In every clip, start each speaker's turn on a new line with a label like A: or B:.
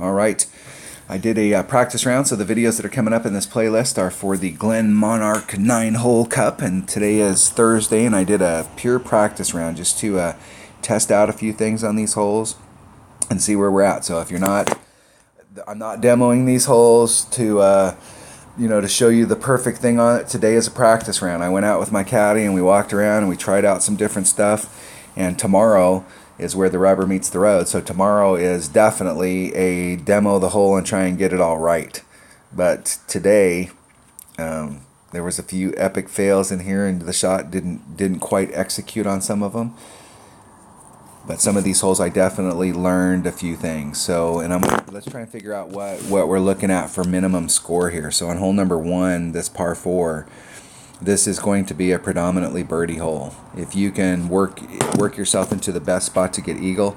A: All right, I did a practice round, so the videos that are coming up in this playlist are for the Glenmonarch 9-hole cup, and today is Thursday, and I did a pure practice round just to test out a few things on these holes and see where we're at. So if you're not, I'm not demoing these holes to to show you the perfect thing on it. Today is a practice round. I went out with my caddy and we walked around and we tried out some different stuff, and tomorrow is where the rubber meets the road. So tomorrow is definitely a demo the hole and try and get it all right. But today, there was a few epic fails in here, and the shot didn't quite execute on some of them. But some of these holes, I definitely learned a few things. So, let's try and figure out what we're looking at for minimum score here. So on hole number 1, this par 4. This is going to be a predominantly birdie hole. If you can work yourself into the best spot to get eagle,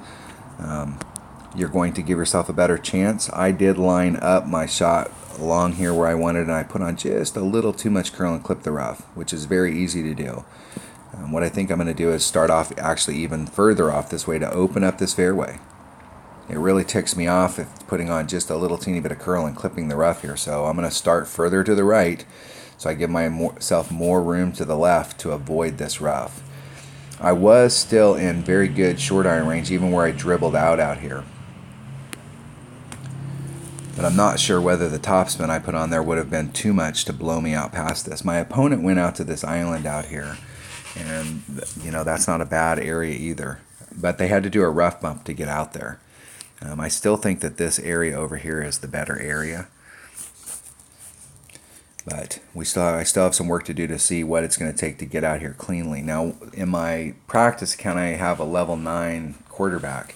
A: you're going to give yourself a better chance. I did line up my shot along here where I wanted, and I put on just a little too much curl and clip the rough, which is very easy to do. What I think I'm going to do is start off actually even further off this way to open up this fairway. It really ticks me off if putting on just a little teeny bit of curl and clipping the rough here. So I'm going to start further to the right, so I give myself more room to the left to avoid this rough. I was still in very good short iron range, even where I dribbled out here. But I'm not sure whether the topspin I put on there would have been too much to blow me out past this. My opponent went out to this island out here, and that's not a bad area either. But they had to do a rough bump to get out there. I still think that this area over here is the better area. But I still have some work to do to see what it's going to take to get out here cleanly. Now, in my practice account, I have a level 9 quarterback,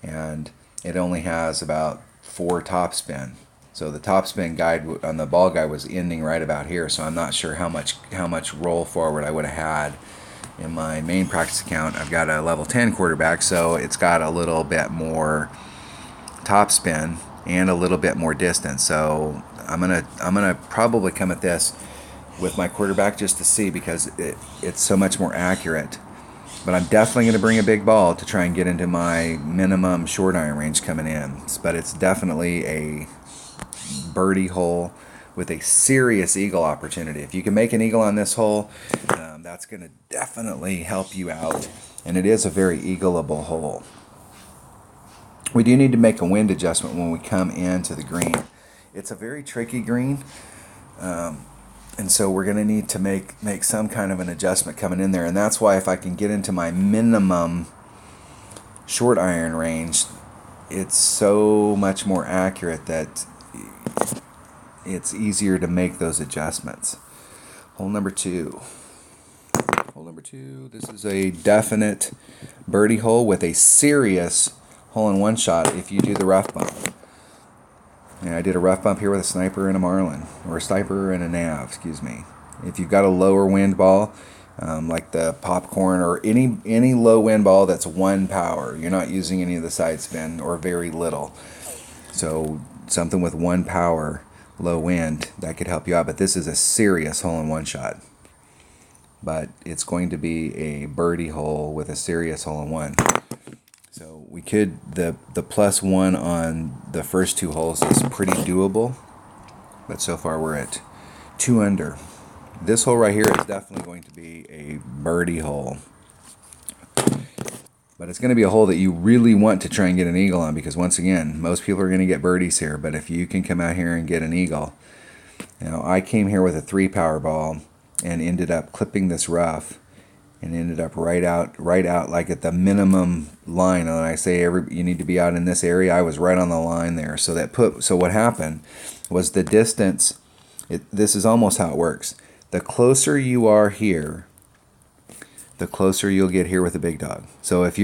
A: and it only has about 4 topspin. So the topspin guide on the ball guide was ending right about here. So I'm not sure how much roll forward I would have had. In my main practice account, I've got a level 10 quarterback, so it's got a little bit more topspin and a little bit more distance. So I'm gonna probably come at this with my quarterback just to see, because it's so much more accurate. But I'm definitely going to bring a big ball to try and get into my minimum short iron range coming in. But it's definitely a birdie hole with a serious eagle opportunity. If you can make an eagle on this hole, that's going to definitely help you out. And it is a very eagleable hole. We do need to make a wind adjustment when we come into the green. It's a very tricky green, and so we're going to need to make some kind of an adjustment coming in there. And that's why if I can get into my minimum short iron range, it's so much more accurate that it's easier to make those adjustments. Hole number 2. Hole number 2, this is a definite birdie hole with a serious hole-in-one shot if you do the rough bump. And I did a rough bump here with a sniper and a marlin, or a sniper and a nav, excuse me. If you've got a lower wind ball, like the popcorn or any low wind ball that's 1 power, you're not using any of the side spin or very little. So something with 1 power, low wind, that could help you out. But this is a serious hole-in-one shot. But it's going to be a birdie hole with a serious hole-in-one. So we could, the +1 on the first 2 holes is pretty doable, but so far we're at 2 under. This hole right here is definitely going to be a birdie hole, but it's going to be a hole that you really want to try and get an eagle on, because once again, most people are going to get birdies here, but if you can come out here and get an eagle. I came here with a 3 power ball and ended up clipping this rough, and ended up right out like at the minimum line. And I say you need to be out in this area, I was right on the line there. So what happened was the distance. This is almost how it works. The closer you are here, the closer you'll get here with a big dog. So if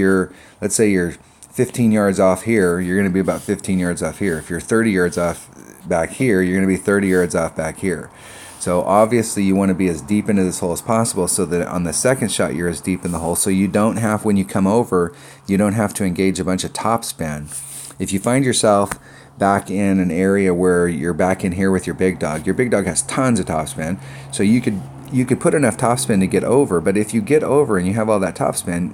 A: let's say you're 15 yards off here, you're going to be about 15 yards off here. If you're 30 yards off back here, you're going to be 30 yards off back here. So obviously you want to be as deep into this hole as possible, so that on the second shot you're as deep in the hole, so you don't have, when you come over, you don't have to engage a bunch of topspin. If you find yourself back in an area where you're back in here with your big dog has tons of topspin, so you could put enough topspin to get over. But if you get over and you have all that topspin,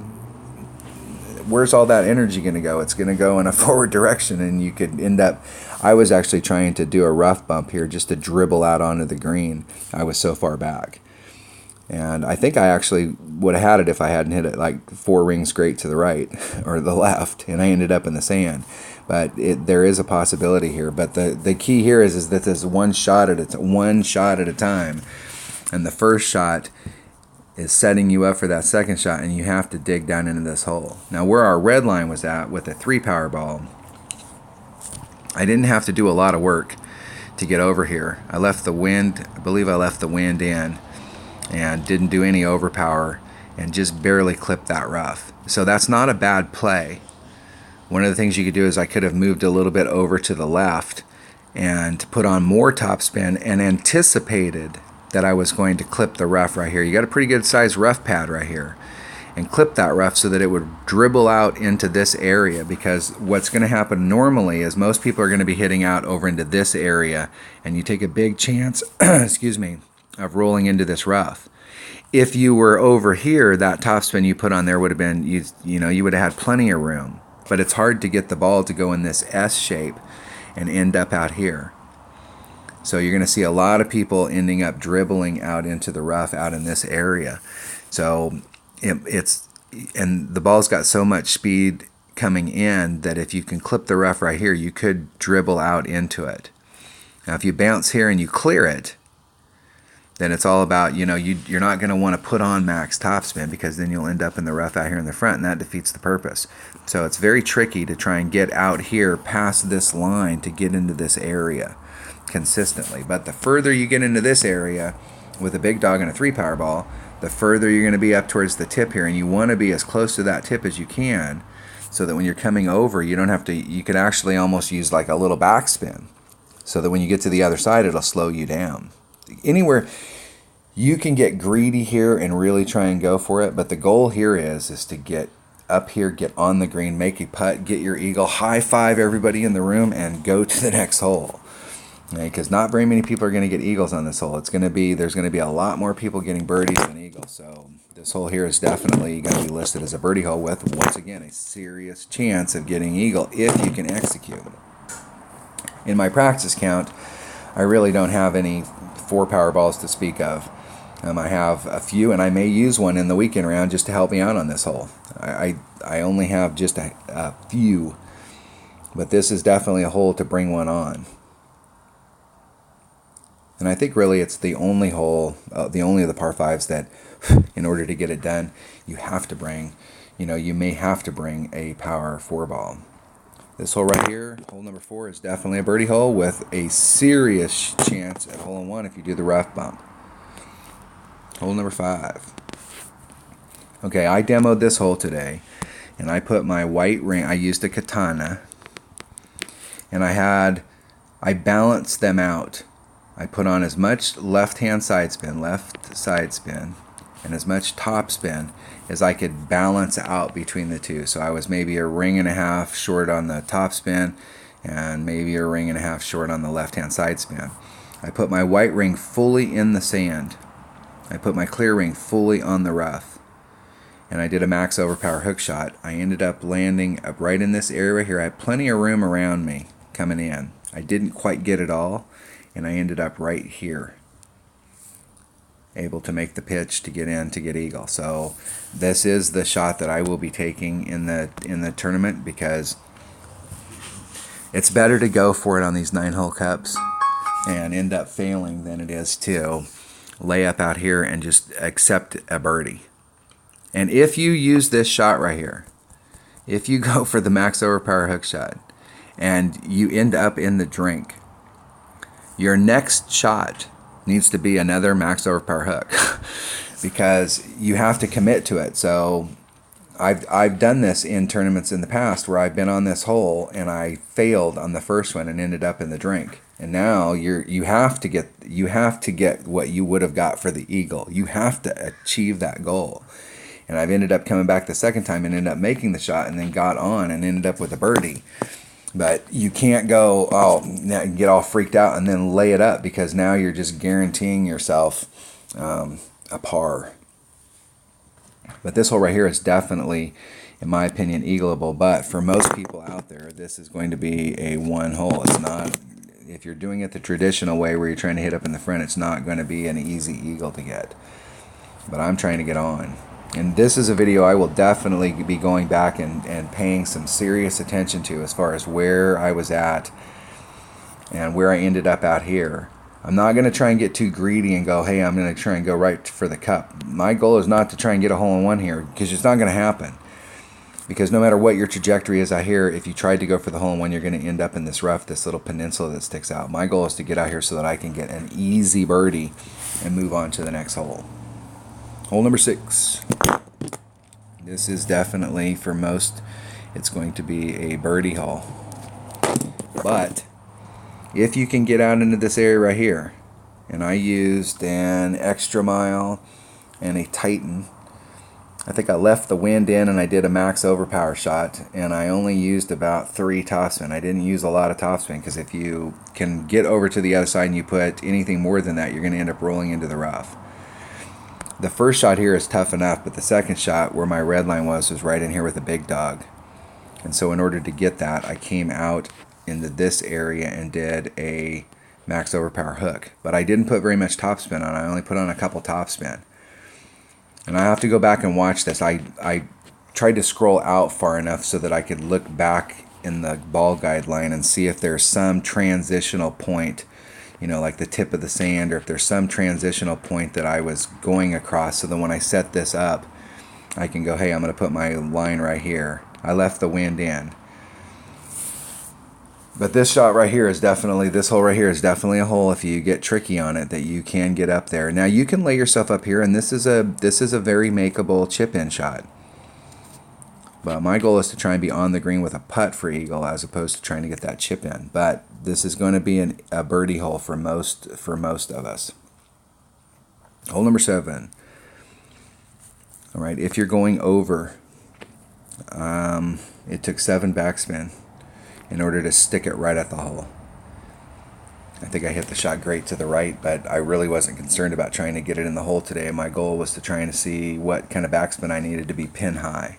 A: where's all that energy going to go? It's going to go in a forward direction, and you could end up. I was actually trying to do a rough bump here just to dribble out onto the green. I was so far back. And I think I actually would have had it if I hadn't hit it like 4 rings straight to the right or the left, and I ended up in the sand. But there is a possibility here. But the key here is that there's one shot at a time, and the first shot is setting you up for that second shot, and you have to dig down into this hole. Now, where our red line was at with a 3 power ball, I didn't have to do a lot of work to get over here. I left the wind, I believe I left the wind in, and didn't do any overpower, and just barely clipped that rough. So that's not a bad play. One of the things you could do is I could have moved a little bit over to the left and put on more topspin and anticipated that I was going to clip the rough right here. You got a pretty good sized rough pad right here, and clip that rough so that it would dribble out into this area, because what's going to happen normally is most people are going to be hitting out over into this area, and you take a big chance excuse me, of rolling into this rough. If you were over here, that topspin you put on there would have been, you would have had plenty of room. But it's hard to get the ball to go in this S shape and end up out here. So you're going to see a lot of people ending up dribbling out into the rough out in this area. So and the ball's got so much speed coming in that if you can clip the rough right here, you could dribble out into it. Now, if you bounce here and you clear it, then it's all about, you're not going to want to put on max topspin, because then you'll end up in the rough out here in the front, and that defeats the purpose. So it's very tricky to try and get out here past this line to get into this area consistently. But the further you get into this area with a big dog and a 3 power ball, the further you're going to be up towards the tip here, and you want to be as close to that tip as you can, so that when you're coming over, you don't have to, you can actually almost use like a little backspin, so that when you get to the other side, it'll slow you down. Anywhere you can get greedy here and really try and go for it, but the goal here is to get up here, get on the green, make a putt, get your eagle, high five everybody in the room, and go to the next hole. Because not very many people are going to get eagles on this hole. There's going to be a lot more people getting birdies than eagles. So this hole here is definitely going to be listed as a birdie hole with, once again, a serious chance of getting eagle if you can execute. In my practice count, I really don't have any 4 power balls to speak of. I have a few, and I may use one in the weekend round just to help me out on this hole. I only have just a few, but this is definitely a hole to bring one on. And I think really it's the only hole, the only of the par 5s that, in order to get it done, you have to bring, you may have to bring a power 4 ball. This hole right here, hole number 4, is definitely a birdie hole with a serious chance at hole in 1 if you do the rough bump. Hole number 5. Okay, I demoed this hole today, and I put my white ring, I used a katana, and I balanced them out. I put on as much left side spin, and as much top spin as I could balance out between the two. So I was maybe a ring and a half short on the top spin, and maybe a ring and a half short on the left-hand side spin. I put my white ring fully in the sand. I put my clear ring fully on the rough. And I did a max overpower hook shot. I ended up landing up right in this area here. I had plenty of room around me coming in. I didn't quite get it all, and I ended up right here, able to make the pitch to get in to get eagle. So this is the shot that I will be taking in the tournament, because it's better to go for it on these 9-hole cups and end up failing than it is to lay up out here and just accept a birdie. And if you use this shot right here, if you go for the max overpower hook shot and you end up in the drink, your next shot needs to be another max overpower hook because you have to commit to it. So I've done this in tournaments in the past where I've been on this hole and I failed on the first one and ended up in the drink. And now you have to get what you would have got for the eagle. You have to achieve that goal. And I've ended up coming back the second time and ended up making the shot and then got on and ended up with a birdie. But you can't go, get all freaked out and then lay it up, because now you're just guaranteeing yourself a par. But this hole right here is definitely in my opinion, eagleable. But for most people out there, this is going to be a one hole. It's not, if you're doing it the traditional way where you're trying to hit up in the front, it's not going to be an easy eagle to get. But I'm trying to get on. And this is a video I will definitely be going back and paying some serious attention to as far as where I was at and where I ended up out here. I'm not going to try and get too greedy and go, hey, I'm going to try and go right for the cup. My goal is not to try and get a hole-in-one here, because it's not going to happen. Because no matter what your trajectory is out here, if you tried to go for the hole-in-one, you're going to end up in this rough, this little peninsula that sticks out. My goal is to get out here so that I can get an easy birdie and move on to the next hole. Hole number 6. This is definitely, for most, it's going to be a birdie hole. But if you can get out into this area right here, and I used an extra mile and a Titan. I think I left the wind in and I did a max overpower shot, and I only used about 3 topspin. I didn't use a lot of topspin, because if you can get over to the other side and you put anything more than that, you're going to end up rolling into the rough. The first shot here is tough enough, but the second shot where my red line was right in here with a big dog. And so in order to get that, I came out into this area and did a max overpower hook. But I didn't put very much topspin on. I only put on a couple topspin. And I have to go back and watch this. I tried to scroll out far enough so that I could look back in the ball guideline and see if there's some transitional point, you know, like the tip of the sand, or if there's some transitional point that I was going across, so that when I set this up, I can go, hey, I'm going to put my line right here. I left the wind in. But this shot right here is definitely, this hole right here is definitely a hole, if you get tricky on it, that you can get up there. Now you can lay yourself up here, and this is a very makeable chip-in shot. But my goal is to try and be on the green with a putt for eagle, as opposed to trying to get that chip in. But this is going to be a birdie hole for most of us. Hole number 7. All right, if you're going over, it took 7 backspin in order to stick it right at the hole. I think I hit the shot great to the right, but I really wasn't concerned about trying to get it in the hole today. My goal was to try and see what kind of backspin I needed to be pin high.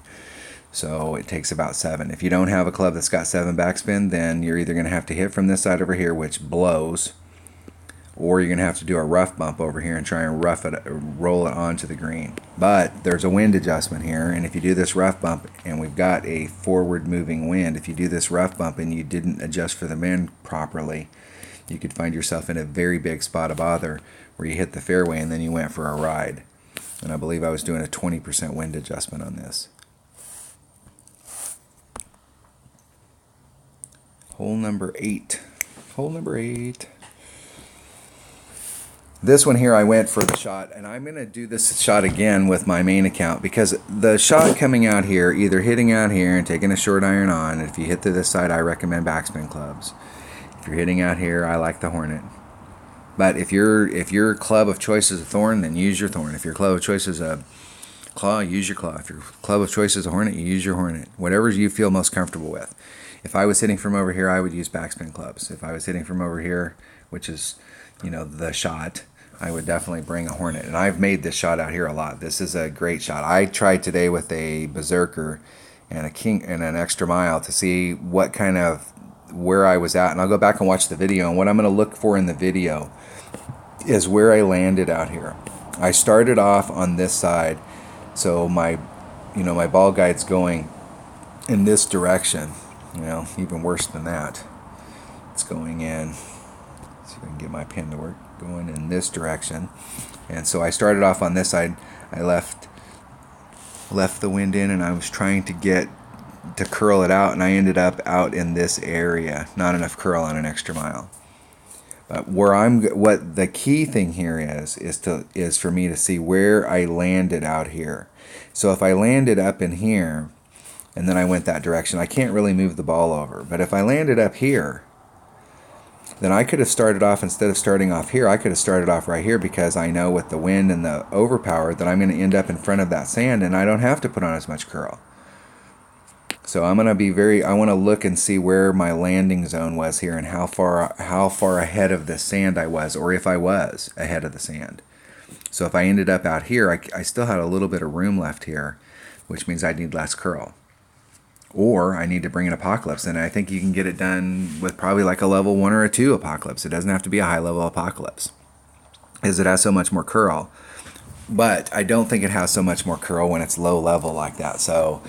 A: So it takes about 7. If you don't have a club that's got 7 backspin, then you're either going to have to hit from this side over here, which blows, or you're going to have to do a rough bump over here and try and roll it onto the green. But there's a wind adjustment here, and if you do this rough bump, and we've got a forward moving wind, if you do this rough bump and you didn't adjust for the wind properly, you could find yourself in a very big spot of bother where you hit the fairway and then you went for a ride. And I believe I was doing a 20% wind adjustment on this. Hole number 8. Hole number 8. This one here, I went for the shot, and I'm going to do this shot again with my main account, because the shot coming out here, either hitting out here and taking a short iron on, if you hit to this side, I recommend backspin clubs. If you're hitting out here, I like the Hornet. But if your club of choice is a Thorn, then use your Thorn. If your club of choice is a Claw, use your Claw. If your club of choice is a Hornet, you use your Hornet. Whatever you feel most comfortable with. If I was hitting from over here, I would use backspin clubs. If I was hitting from over here, which is, you know, the shot, I would definitely bring a Hornet. And I've made this shot out here a lot. This is a great shot. I tried today with a Berserker and a King and an extra mile to see what kind of, where I was at. And I'll go back and watch the video. And what I'm going to look for in the video is where I landed out here. I started off on this side, so my ball guide's going in this direction. You know, even worse than that. It's going in. See if I can get my pin to work. Going in this direction. And so I started off on this side. I left the wind in, and I was trying to get to curl it out, and I ended up out in this area. Not enough curl on an extra mile. But what the key thing here is for me to see where I landed out here. So if I landed up in here, and then I went that direction, I can't really move the ball over. But if I landed up here, then I could have started off, instead of starting off here, I could have started off right here, because I know with the wind and the overpower that I'm going to end up in front of that sand, and I don't have to put on as much curl. So I'm going to be I want to look and see where my landing zone was here, and how far ahead of the sand I was, or if I was ahead of the sand. So if I ended up out here, I still had a little bit of room left here, which means I'd need less curl. or I need to bring an Apocalypse. And I think you can get it done with probably like a level 1 or a 2 Apocalypse. It doesn't have to be a high level Apocalypse, because it has so much more curl. But I don't think it has so much more curl when it's low level like that. So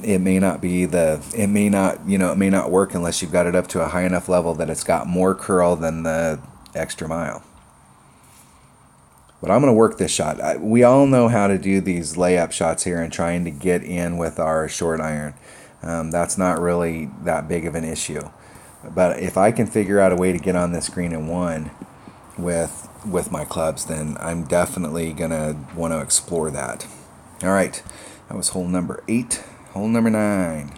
A: it may not be it may not work unless you've got it up to a high enough level that it's got more curl than the Extra Mile. But I'm going to work this shot. We all know how to do these layup shots here and trying to get in with our short iron. That's not really that big of an issue. But if I can figure out a way to get on this green in one with my clubs, then I'm definitely going to want to explore that. All right, that was hole number 8. Hole number 9.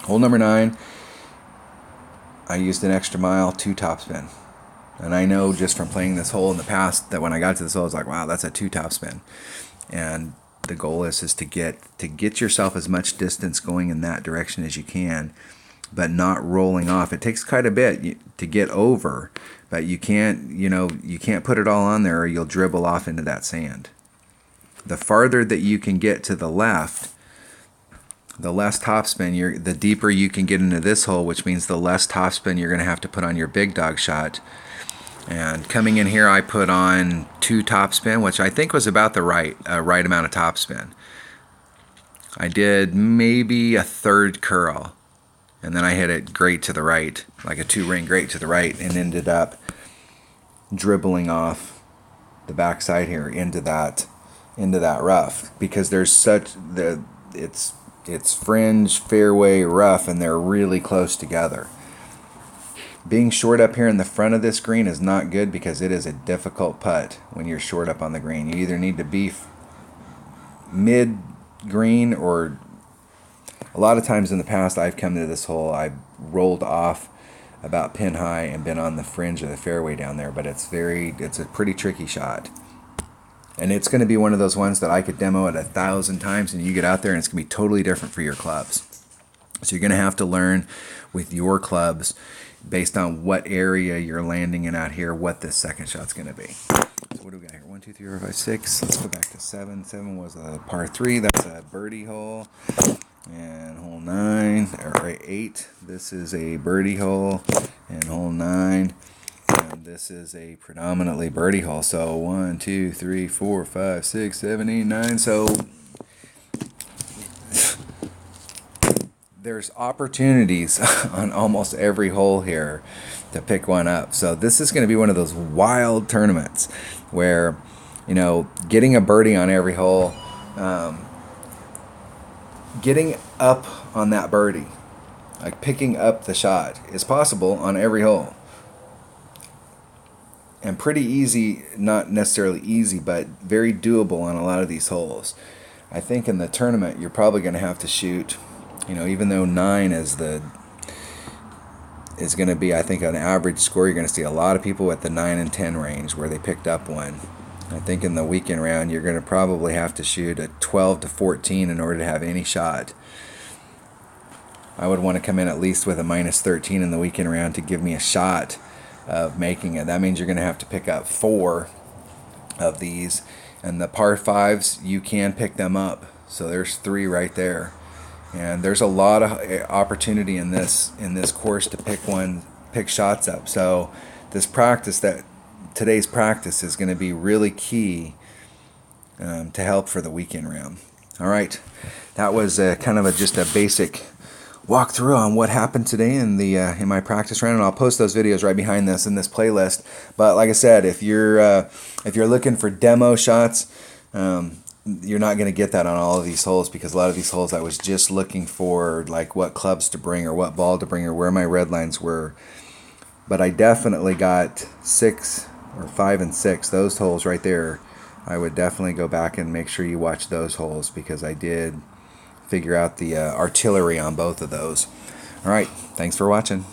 A: Hole number 9, I used an Extra Mile 2 topspin. And I know just from playing this hole in the past that when I got to this hole, I was like, wow, that's a 2 topspin. And the goal is to get yourself as much distance going in that direction as you can, but not rolling off. It takes quite a bit to get over, but you can't put it all on there or you'll dribble off into that sand. The farther that you can get to the left, the less topspin, the deeper you can get into this hole, which means the less topspin you're going to have to put on your big dog shot. And coming in here, I put on 2 topspin, which I think was about the right amount of topspin. I did maybe a 1/3 curl, and then I hit it great to the right, like a 2-ring great to the right, and ended up dribbling off the backside here into that rough, because there's it's fringe, fairway, rough, and they're really close together. Being short up here in the front of this green is not good, because it is a difficult putt when you're short up on the green. You either need to be mid green, or a lot of times in the past I've come to this hole, I've rolled off about pin high and been on the fringe of the fairway down there, but it's a pretty tricky shot. And it's going to be one of those ones that I could demo it 1,000 times, and you get out there and it's going to be totally different for your clubs. So you're going to have to learn with your clubs, based on what area you're landing in out here, what this second shot's going to be. So what do we got here? 1, 2, 3, 4, 5, 6. Let's go back to 7. 7 was a par 3. That's a birdie hole. And hole 9, or 8. This is a birdie hole. And hole 9. And this is a predominantly birdie hole. So 1, 2, 3, 4, 5, 6, 7, 8, 9. So there's opportunities on almost every hole here to pick one up. So this is going to be one of those wild tournaments where, getting a birdie on every hole, getting up on that birdie, like picking up the shot, is possible on every hole. And pretty easy, not necessarily easy, but very doable on a lot of these holes. I think in the tournament you're probably going to have to shoot, even though 9 is going to be, I think, an average score, you're going to see a lot of people at the 9 and 10 range where they picked up one. I think in the weekend round you're going to probably have to shoot a 12 to 14 in order to have any shot. I would want to come in at least with a -13 in the weekend round to give me a shot of making it. That means you're going to have to pick up 4 of these, and the par 5s, you can pick them up. So there's 3 right there. And there's a lot of opportunity in this course to pick shots up. So today's practice is going to be really key to help for the weekend round. All right, that was just a basic walkthrough on what happened today in my practice round, and I'll post those videos right behind this in this playlist. But like I said, if you're looking for demo shots, you're not going to get that on all of these holes, because a lot of these holes I was just looking for like what clubs to bring or what ball to bring or where my red lines were. But I definitely got 6 or 5 and 6, those holes right there. I would definitely go back and make sure you watch those holes, because I did figure out the artillery on both of those. All right, thanks for watching.